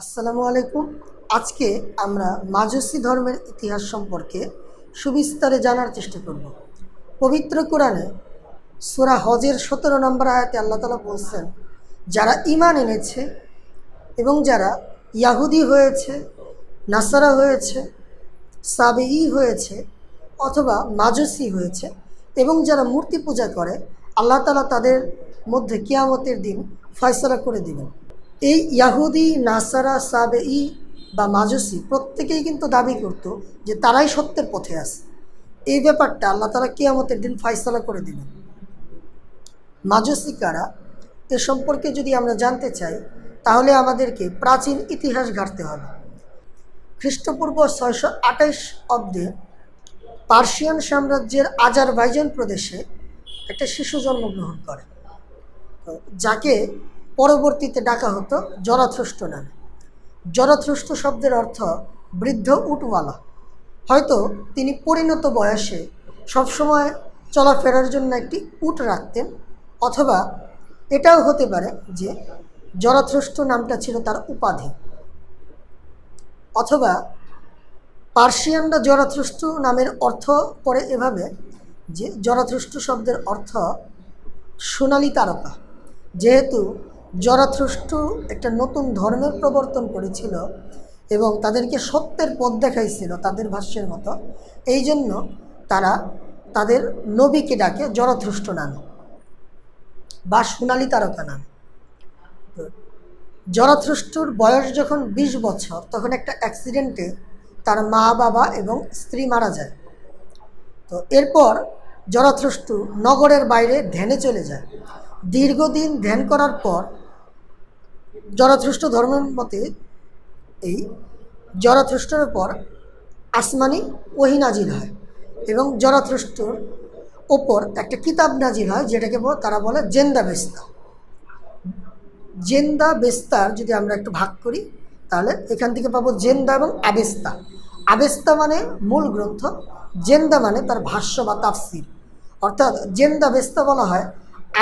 আসসালামু আলাইকুম। আজকে আমরা মাজুসি ধর্মের ইতিহাস সম্পর্কে সুবিস্তারে জানার চেষ্টা করব। পবিত্র কোরআনে সূরা হজের 17 নম্বর আয়াতে আল্লাহ তাআলা বলছেন, যারা ঈমান এনেছে এবং যারা ইয়াহুদি হয়েছে, নাসারা হয়েছে, সাবেঈ হয়েছে অথবা মাজুসি হয়েছে এবং যারা মূর্তি পূজা করে, আল্লাহ তাআলা তাদের মধ্যে কিয়ামতের দিন ফয়সালা করে দিবেন। এই ইয়াহুদি, নাসারা, সাবেঈ বা মাজুসি প্রত্যেকেই কিন্তু দাবি করত যে তারাই সত্যের পথে আছে। এই ব্যাপারটা আল্লাহ তাআলা কিয়ামতের দিন ফয়সালা করে দিবেন। মাজুসি কারা এ সম্পর্কে যদি আমরা জানতে চাই, তাহলে আমাদেরকে প্রাচীন ইতিহাস ঘাঁটতে হবে। খ্রিস্টপূর্ব 628 অব্দে পার্সিয়ান সাম্রাজ্যের আজারবাইজান প্রদেশে একটা শিশু জন্মগ্রহণ করে, যাকে পরবর্তীতে ডাকা হতো জরাথুস্ট নামে। জরাথুস্ট শব্দের অর্থ বৃদ্ধ উটওয়ালা। হয়তো তিনি পরিণত বয়সে সবসময় চলাফেরার জন্য একটি উট রাখতেন, অথবা এটাও হতে পারে যে জরাথুস্ট নামটা ছিল তার উপাধি, অথবা পার্সিয়ানরা জরাথুস্ট নামের অর্থ করে এভাবে যে জরাথুস্ট শব্দের অর্থ সোনালী তারকা। যেহেতু জরাথুস্ট একটা নতুন ধর্মের প্রবর্তন করেছিল এবং তাদেরকে সত্যের পথ দেখাইছিল তাদের ভাষ্যের মতো, এই জন্য তারা তাদের নবীকে ডাকে জরাথুস্ট নামে বা সোনালী তারকা নামে। জরাথুস্টর বয়স যখন 20 বছর, তখন একটা অ্যাক্সিডেন্টে তার মা, বাবা এবং স্ত্রী মারা যায়। তো এরপর জরাথুস্ট নগরের বাইরে ধ্যানে চলে যায়। দীর্ঘদিন ধ্যান করার পর জরাথুস্ট ধর্মের মতে এই জরাথুস্টের পর আসমানি ওহী নাজিল হয় এবং জরাথুস্টর ওপর একটা কিতাব নাজিল হয়, যেটাকে তারা বলে জেন্দা বেস্তা। জেন্দা বেস্তার যদি আমরা একটু ভাগ করি, তাহলে এখান থেকে পাবো জেন্দা এবং আবেস্তা। আবেস্তা মানে মূল গ্রন্থ, জেন্দা মানে তার ভাষ্য বা তাফসির। অর্থাৎ জেন্দা বেস্তা বলা হয়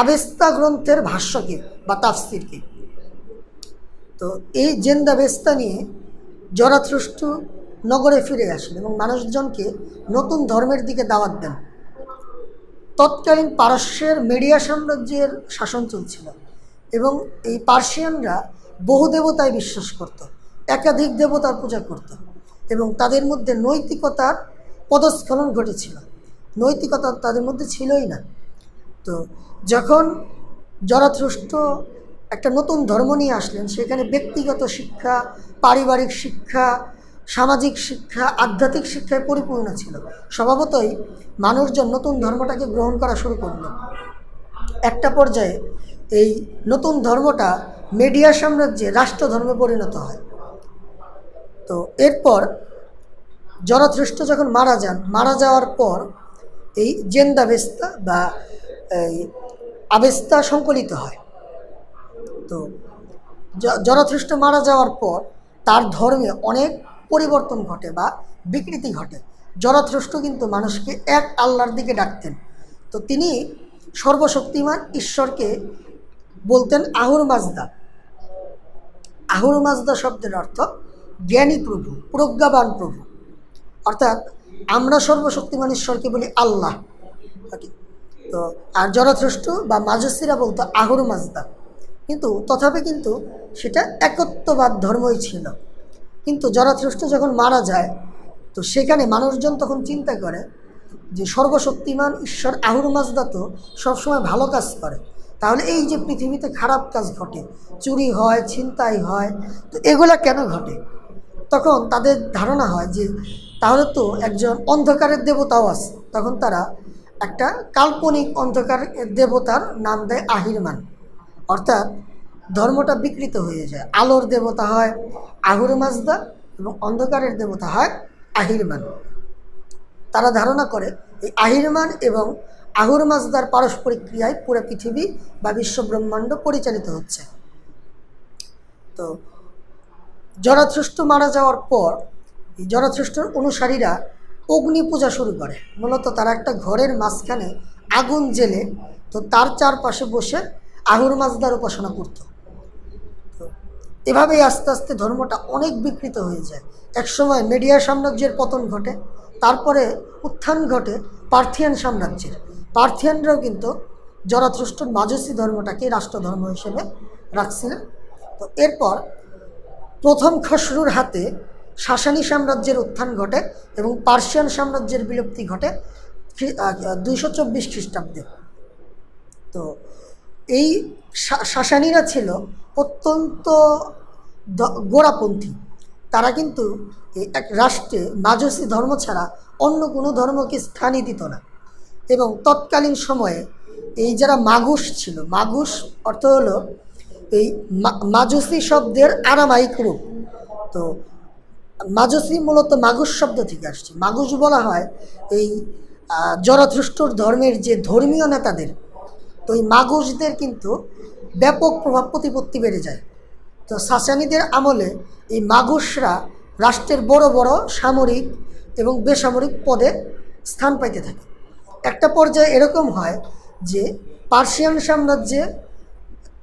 আবেস্তা গ্রন্থের ভাষ্যকে বা তাফসিরকে। তো এই জেন্দা বেস্তা নিয়ে জরাথুস্ট নগরে ফিরে আসেন এবং মানুষজনকে নতুন ধর্মের দিকে দাওয়াত দেন। তৎকালীন পারস্যের মিডিয়া সাম্রাজ্যের শাসন চলছিল এবং এই পার্সিয়ানরা বহু দেবতায় বিশ্বাস করত, একাধিক দেবতার পূজা করত এবং তাদের মধ্যে নৈতিকতার পদস্খলন ঘটেছিল। নৈতিকতা তাদের মধ্যে ছিলই না। তো যখন জরাথুস্ট একটা নতুন ধর্ম নিয়ে আসলেন, সেখানে ব্যক্তিগত শিক্ষা, পারিবারিক শিক্ষা, সামাজিক শিক্ষা, আধ্যাত্মিক শিক্ষায় পরিপূর্ণ ছিল। স্বভাবতই মানুষজন নতুন ধর্মটাকে গ্রহণ করা শুরু করল। একটা পর্যায়ে এই নতুন ধর্মটা মিডিয়া সাম্রাজ্যে রাষ্ট্রধর্মে পরিণত হয়। তো এরপর জরাথুস্ট যখন মারা যাওয়ার পর এই জেন্দা বেস্তা বা এই আবেস্তা সংকলিত হয়। তো জরাথুস্ট মারা যাওয়ার পর তার ধর্মে অনেক পরিবর্তন ঘটে বা বিকৃতি ঘটে। জরাথুস্ট কিন্তু মানুষকে এক আল্লাহর দিকে ডাকতেন। তো তিনি সর্বশক্তিমান ঈশ্বরকে বলতেন আহুর মাজদা। আহুর মাজদা শব্দের অর্থ জ্ঞানী প্রভু, প্রজ্ঞাবান প্রভু। অর্থাৎ আমরা সর্বশক্তিমান ঈশ্বরকে বলি আল্লাহ। তো আর জরাথুস্ট বা মাজুসিরা বলতো আহুর মাজদা। কিন্তু তথাপি কিন্তু সেটা একত্ববাদ ধর্মই ছিল। কিন্তু জরাথুস্ট যখন মারা যায়, তো সেখানে মানুষজন তখন চিন্তা করে যে সর্বশক্তিমান ঈশ্বর আহুর মাজদা তো সবসময় ভালো কাজ করে, তাহলে এই যে পৃথিবীতে খারাপ কাজ ঘটে, চুরি হয়, ছিনতাই হয়, তো এগুলা কেন ঘটে? তখন তাদের ধারণা হয় যে তাহলে তো একজন অন্ধকারের দেবতাও আছে। তখন তারা একটা কাল্পনিক অন্ধকার দেবতার নাম দেয় আহিরমান। অর্থাৎ ধর্মটা বিকৃত হয়ে যায়। আলোর দেবতা হয় আহুর মাজদা এবং অন্ধকারের দেবতা হয় আহিরমান। তারা ধারণা করে এই আহিরমান এবং আহুর মাজদার পারস্পরিক ক্রিয়ায় পুরো পৃথিবী বা বিশ্বব্রহ্মাণ্ড পরিচালিত হচ্ছে। তো জরাথুস্ট মারা যাওয়ার পর এই জরাথুস্টর অনুসারীরা অগ্নি পূজা শুরু করে। মূলত তারা একটা ঘরের মাঝখানে আগুন জ্বেলে, তো তার চারপাশে বসে আহুর মাজদার উপাসনা করত। তো এভাবেই আস্তে আস্তে ধর্মটা অনেক বিকৃত হয়ে যায়। একসময় মিডিয়া সাম্রাজ্যের পতন ঘটে, তারপরে উত্থান ঘটে পার্থিয়ান সাম্রাজ্যের। পার্থিয়ানরাও কিন্তু জরাথ্রুষ্ট্র মাজুসি ধর্মটাকে রাষ্ট্রধর্ম হিসেবে রাখছিলেন। তো এরপর প্রথম খসরুর হাতে সাসানি সাম্রাজ্যের উত্থান ঘটে এবং পার্সিয়ান সাম্রাজ্যের বিলুপ্তি ঘটে 224 খ্রিস্টাব্দে। তো এই সাসানিরা ছিল অত্যন্ত গোড়াপন্থী। তারা কিন্তু এক রাষ্ট্রে মাজুসি ধর্ম ছাড়া অন্য কোনো ধর্মকে স্থানই দিত না। এবং তৎকালীন সময়ে এই যারা মাগুস ছিল, মাগুস অর্থ হলো এই মাজুসি শব্দের আরামাইক রূপ। তো মাজুসি মূলত মাগুস শব্দ থেকে আসছে। মাগুস বলা হয় এই জরাথ্রুষ্ট্র ধর্মের যে ধর্মীয় নেতাদের। তো এই মাগুসদের কিন্তু ব্যাপক প্রভাব প্রতিপত্তি বেড়ে যায়। তো সাসানিদের আমলে এই মাগুসরা রাষ্ট্রের বড় বড় সামরিক এবং বেসামরিক পদে স্থান পাইতে থাকে। একটা পর্যায়ে এরকম হয় যে পার্সিয়ান সাম্রাজ্যে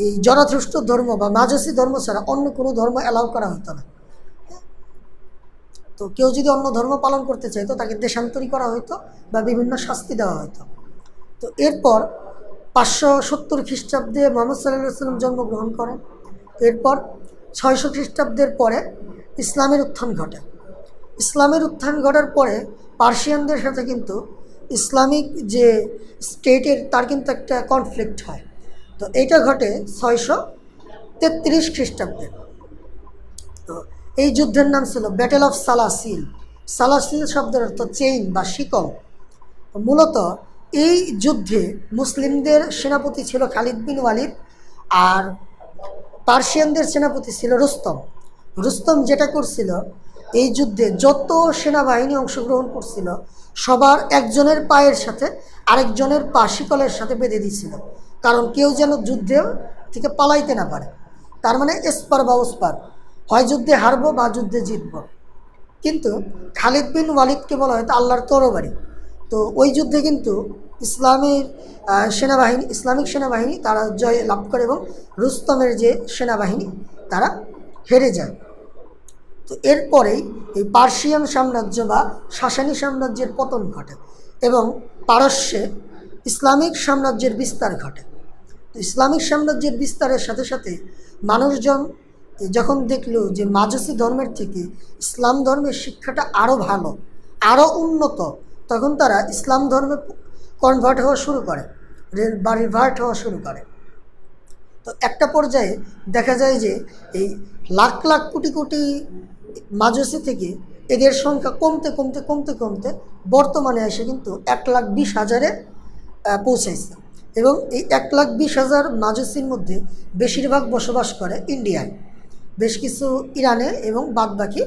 এই জরাথ্রুষ্ট্র ধর্ম বা মাজুসি ধর্ম ছাড়া অন্য কোনো ধর্ম অ্যালাউ করা হতো না। তো কেউ যদি অন্য ধর্ম পালন করতে চাইতো তাকে দেশান্তরী করা হতো বা বিভিন্ন শাস্তি দেওয়া হতো। তো এরপর 570 খ্রিস্টাব্দে মোহাম্মদ সাল্লাল্লাহু আলাইহি ওয়াসাল্লাম জন্মগ্রহণ করেন। এরপর 600 খ্রিস্টাব্দের পরে ইসলামের উত্থান ঘটে। ইসলামের উত্থান ঘটার পরে পার্সিয়ানদের সাথে কিন্তু ইসলামিক যে স্টেটের তার কিন্তু একটা কনফ্লিক্ট হয়। তো এইটা ঘটে 633 খ্রিস্টাব্দে। তো এই যুদ্ধের নাম ছিল ব্যাটেল অফ সালাসিল। সালাসিল শব্দের অর্থ চেইন বা শিকল। মূলত এই যুদ্ধে মুসলিমদের সেনাপতি ছিল খালিদ বিন ওয়ালিদ, আর পার্সিয়ানদের সেনাপতি ছিল রুস্তম। রুস্তম যেটা করছিল, এই যুদ্ধে যত সেনাবাহিনী অংশগ্রহণ করছিল সবার একজনের পায়ের সাথে আরেকজনের পা শিকলের সাথে বেঁধে দিয়েছিল, কারণ কেউ যেন যুদ্ধে থেকে পালাইতে না পারে। তার মানে এসপার বা ওসপার, হয় যুদ্ধে হারবো বা যুদ্ধে জিতবো। কিন্তু খালিদ বিন ওয়ালিদকে বলা হয়তো আল্লাহর তরবারি। তো ওই যুদ্ধে কিন্তু ইসলামিক সেনাবাহিনী তারা জয় লাভ করে এবং রুস্তমের যে সেনাবাহিনী তারা হেরে যায়। তো এরপরেই এই পার্সিয়ান সাম্রাজ্য বা সাসানি সাম্রাজ্যের পতন ঘটে এবং পারস্যে ইসলামিক সাম্রাজ্যের বিস্তার ঘটে। তো ইসলামিক সাম্রাজ্যের বিস্তারের সাথে সাথে মানুষজন যখন দেখলো যে মাজুসি ধর্মের থেকে ইসলাম ধর্মের শিক্ষাটা আরও ভালো, আরও উন্নত, তখন তারা ইসলাম ধর্মে কনভার্ট হওয়া শুরু করে বা রিভার্ট হওয়া শুরু করে। তো একটা পর্যায়ে দেখা যায় যে এই লাখ লাখ কোটি কোটি মাজুসি থেকে এদের সংখ্যা কমতে কমতে কমতে কমতে বর্তমানে এসে কিন্তু 1,20,000-এ পৌঁছাইছে। এবং এই 1,20,000 মাজুসির মধ্যে বেশিরভাগ বসবাস করে ইন্ডিয়ায়, বেশ কিছু ইরানে এবং বাদবাকি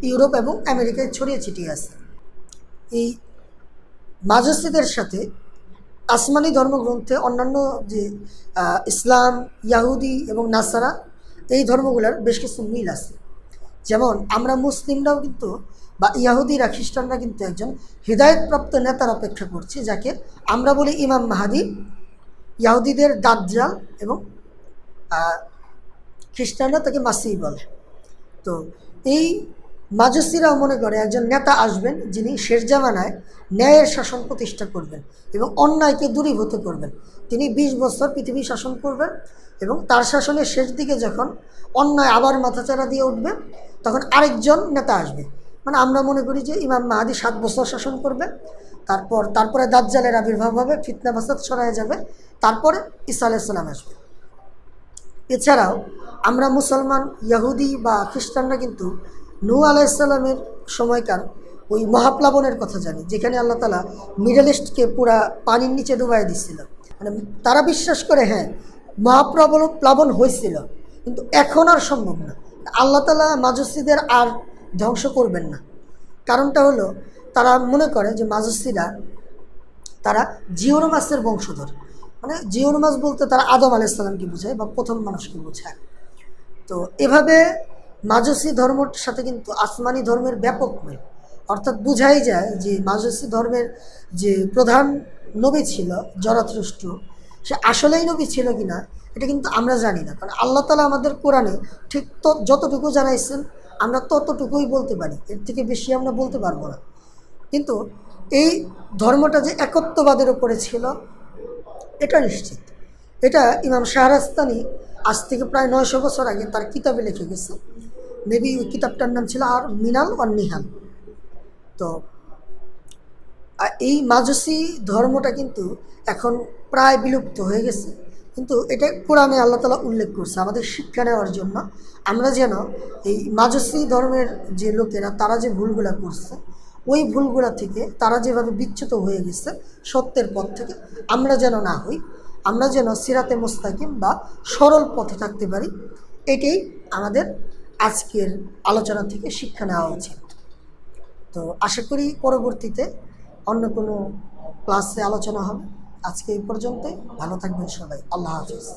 ইউরোপ এবং আমেরিকায় ছড়িয়ে ছিটিয়ে আছে। এই মাজুসিদের সাথে আসমানি ধর্মগ্রন্থে অন্যান্য যে ইসলাম, ইয়াহুদি এবং নাসারা, এই ধর্মগুলোর বেশ কিছু মিল আছে। যেমন আমরা মুসলিমরাও কিন্তু বা ইয়াহুদিরা, খ্রিস্টানরা কিন্তু একজন হৃদায়তপ্রাপ্ত নেতার অপেক্ষা করছি, যাকে আমরা বলি ইমাম মাহাদি। ইয়াহুদিদের দাজ্জাল এবং খ্রিস্টানরা তাকে মাসিহ বলে। তো এই মাজুসিরাও মনে করে একজন নেতা আসবেন যিনি শেষ জামানায় ন্যায়ের শাসন প্রতিষ্ঠা করবেন এবং অন্যায়কে দূরীভূত করবেন। তিনি 20 বছর পৃথিবী শাসন করবেন এবং তার শাসনের শেষ দিকে যখন অন্যায় আবার মাথাচাড়া দিয়ে উঠবে তখন আরেকজন নেতা আসবে। মানে আমরা মনে করি যে ইমাম মাহাদি 7 বছর শাসন করবে, তারপরে দাজ্জালের আবির্ভাব হবে, ফিতনা ফাসাদ ছড়ায় যাবে, তারপরে ঈসা আলাইহিস সালাম আসবে। এছাড়াও আমরা মুসলমান, ইয়াহুদি বা খ্রিস্টানরা কিন্তু নূহ আলাইহিস সালামের সময়কার ওই মহাপ্লাবনের কথা জানি, যেখানে আল্লাহ তাআলা মিডল ইস্টকে পুরা পানির নিচে ডুবাই দিচ্ছিল। মানে তারা বিশ্বাস করে হ্যাঁ মহাপ্লাবন হয়েছিল, কিন্তু এখন আর সম্ভব না। আল্লাহ তাআলা মাজুসিদের আর ধ্বংস করবেন না। কারণটা হলো তারা মনে করে যে মাজুসিরা তারা জিওরমাসের বংশধর। মানে জিওরমাস বলতে তারা আদম আলাইহিস সালামকে বোঝায় বা প্রথম মানুষকে বোঝায়। তো এভাবে মাজুসি ধর্মের সাথে কিন্তু আসমানি ধর্মের ব্যাপক মিল, অর্থাৎ বোঝাই যায় যে মাজুসি ধর্মের যে প্রধান নবী ছিল জরাথ্রুষ্ট্র, সে আসলেই নবী ছিল কিনা এটা কিন্তু আমরা জানি না, কারণ আল্লাহ তাআলা আমাদের কোরআনে ঠিক তো যতটুকু জানাইছেন আমরা ততটুকুই বলতে পারি, এর থেকে বেশি আমরা বলতে পারবো না। কিন্তু এই ধর্মটা যে একত্ববাদের উপরে ছিল এটা নিশ্চিত। এটা ইমাম শাহরাস্তানি আজ থেকে প্রায় 900 বছর আগে তার কিতাবে লিখে গেছে। মেবি ওই কিতাবটার নাম ছিল আর মিনাল আর নিহাল। তো এই মাজুসি ধর্মটা কিন্তু এখন প্রায় বিলুপ্ত হয়ে গেছে, কিন্তু এটা কোরআনে আল্লাহ তাআলা উল্লেখ করছে আমাদের শিক্ষা নেওয়ার জন্য। আমরা যেন এই মাজুসি ধর্মের যে লোকেরা তারা যে ভুলগুলা করছে ওই ভুলগুলা থেকে তারা যেভাবে বিচ্যুত হয়ে গেছে সত্যের পথ থেকে আমরা যেন না হই, আমরা যেন সিরাতে মুস্তাকিম বা সরল পথে থাকতে পারি, এটাই আমাদের আজকের আলোচনা থেকে শিক্ষা নেওয়া উচিত। তো আশা করি পরবর্তীতে অন্য কোনো ক্লাসে আলোচনা হবে। আজকে এই পর্যন্তই। ভালো থাকবেন সবাই। আল্লাহ হাফিজ।